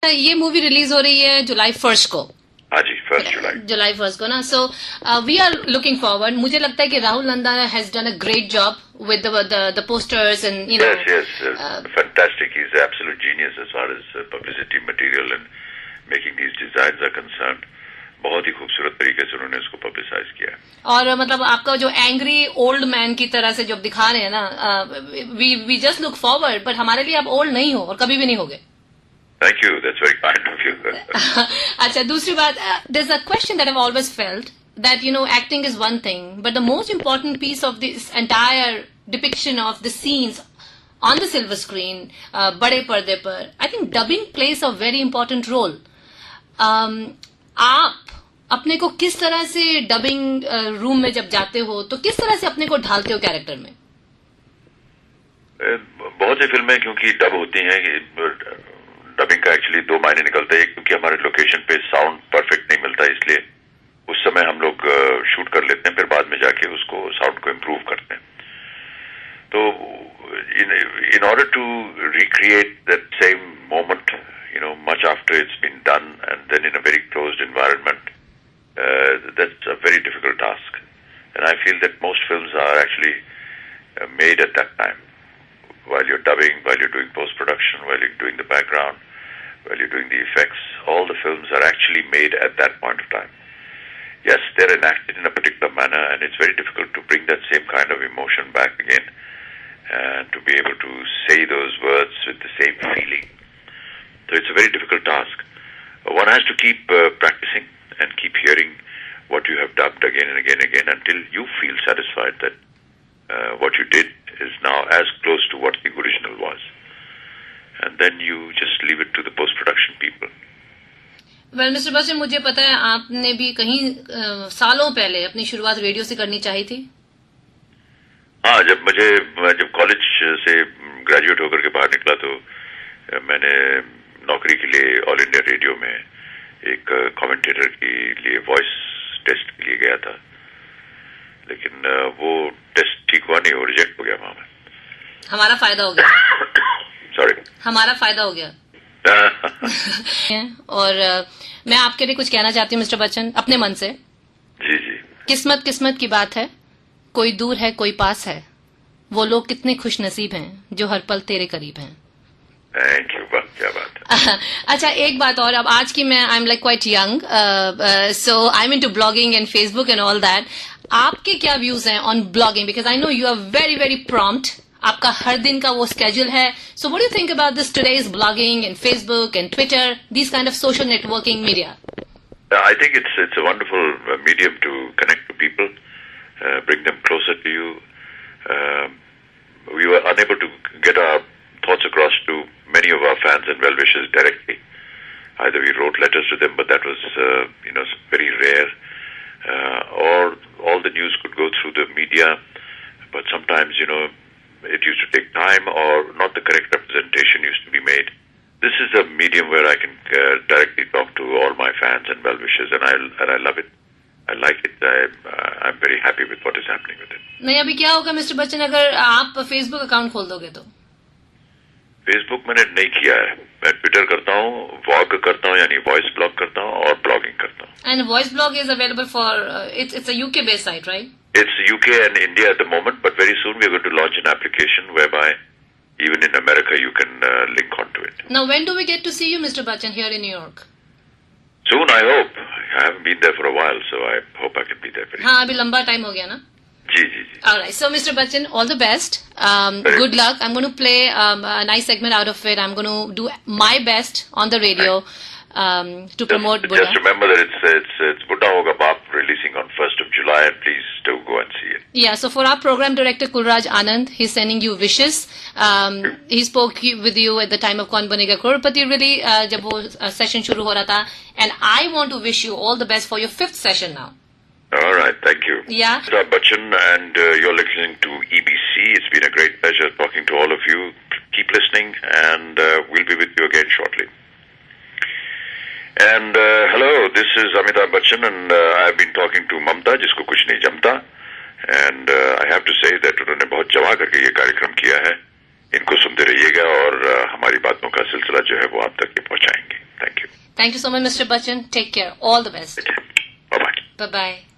ये movie release हो रही है जुलाई 1 को। हाँ जी, 1 जुलाई 1 को ना। So we are looking forward. मुझे लगता है कि Rahul Nanda has done a great job with the posters and Yes, fantastic. He's an absolute genius as far as publicity material and making these designs are concerned. बहुत ही खूबसूरत तरीके से उन्होंने उसको पब्लिसाइज किया। और मतलब आपका जो एंग्री ओल्ड मैन की तरह से जब दिखा रहे हैं ना, we just look forward, but हमारे लिए आप ओल्ड नहीं हो और कभी भी नहीं होगे। Thank you. That's very kind of you. अच्छा, दूसरी बात, there's a question that I've always felt that acting is one thing, but the most important piece of this entire depiction of the scenes on the silver screen, बड़े पर्दे पर, I think dubbing plays a very important role. आप अपने को किस तरह से dubbing room में जब जाते हो तो किस तरह से अपने को ढालते हो कैरेक्टर में? बहुत सी फिल्में क्योंकि डब होती हैं, डबिंग का एक्चुअली दो मायने निकलते हैं। क्योंकि हमारे लोकेशन पे साउंड परफेक्ट नहीं मिलता, इसलिए उस समय हम लोग शूट कर लेते हैं, फिर बाद में जाके उसको साउंड को इम्प्रूव करते हैं। तो in order to recreate that same moment, much after it's been done and then in a very closed environment, that's a very difficult task. And I feel that most films are actually made at that time. While you're dubbing, while you're doing post-production, while you're doing the background, while you're doing the effects, all the films are actually made at that point of time. Yes, they're enacted in a particular manner, and it's very difficult to bring that same kind of emotion back again, and to be able to say those words with the same feeling. So it's a very difficult task. One has to keep practicing and keep hearing what you have dubbed again and again and again until you feel satisfied that what you did is now as close to what the original was. And then you just leave it to the post-production people. Well, Mr. Bachchan, मुझे पता है आपने भी कहीं सालों पहले अपनी शुरुआत रेडियो से करनी चाहिए थी। हाँ, जब कॉलेज से ग्रेजुएट होकर के बाहर निकला तो मैंने नौकरी के लिए ऑल इंडिया रेडियो में एक कमेंटेटर के लिए वॉइस टेस्ट के लिए गया था, लेकिन वो टेस्ट ठीक हुआ नहीं, वो रिजेक्ट हो गया वहां में। हमारा फायदा हो गया। सॉरी, हमारा फायदा हो गया। और मैं आपके लिए कुछ कहना चाहती हूँ मिस्टर बच्चन, अपने मन से। जी। किस्मत की बात है, कोई दूर है कोई पास है, वो लोग कितने खुश नसीब हैं जो हर पल तेरे करीब हैं। थैंक यू, क्या बात है। अच्छा, एक बात और, अब आज की मैं I am like quite young, so I am into blogging and Facebook and all that. आपके क्या व्यूज हैं on blogging? Because I know you are very very prompt, आपका हर दिन का वो स्केड्यूल है। So what do you think about this today's blogging and Facebook and Twitter, this kind of social networking media? I think it's a wonderful medium to connect to people, bring them closer to you. We were unable to get our thoughts across to many of our fans and well-wishers directly. Either we wrote letters to them, but that was very rare, or all the news could go through the media, but sometimes it used to take time, or not the correct representation used to be made. This is a medium where I can directly talk to all my fans and well-wishers, and I love it. I like it. I'm very happy with what is happening with it. नहीं, अभी क्या होगा mister Bachchan अगर आप Facebook account खोल दोगे तो? Facebook मैंने नहीं किया है, मैं ट्विटर करता हूँ, व्लॉग करता हूँ, यानी वॉइस ब्लॉग करता हूँ, और ब्लॉगिंग करता हूँ। And voice blog is available for it's a UK based site, right? It's UK and India at the moment, but very soon we are going to launch an application whereby even in America you can link onto it. Now, when do we get to see you, Mr. Bachchan, here in New York? Soon, I hope. I haven't been there for a while, so I hope I can be there very soon. हाँ, अभी लंबा time हो गया ना? जी। All right. So, Mr. Bachchan, all the best. Good luck. I'm going to play a nice segment out of it. I'm going to do my best on the radio to promote Buddha. Just remember that it's Buddha Hoga Baap releasing on 1st of July, and please do go and see it. Yeah. So, for our program director Kulraj Anand, he's sending you wishes. He spoke with you at the time of Kaun Banega Crorepati, really, जब वो session शुरू हो रहा था, and I want to wish you all the best for your 5th session now. All right, thank you. Yeah. Amitabh Bachchan, and you're listening to EBC. It's been a great pleasure talking to all of you. Keep listening, and we'll be with you again shortly. And hello, this is Amitabh Bachchan, and I've been talking to Mamta, जिसको कुछ नहीं जमता, and I have to say that उन्होंने बहुत जमा करके ये कार्यक्रम किया है। इनको सुनते रहिएगा और हमारी बातों का सिलसिला जो है वो आप तक पहुंचाएंगे। Thank you so much, Mr. Bachchan. Take care. All the best. Bye bye. Bye-bye.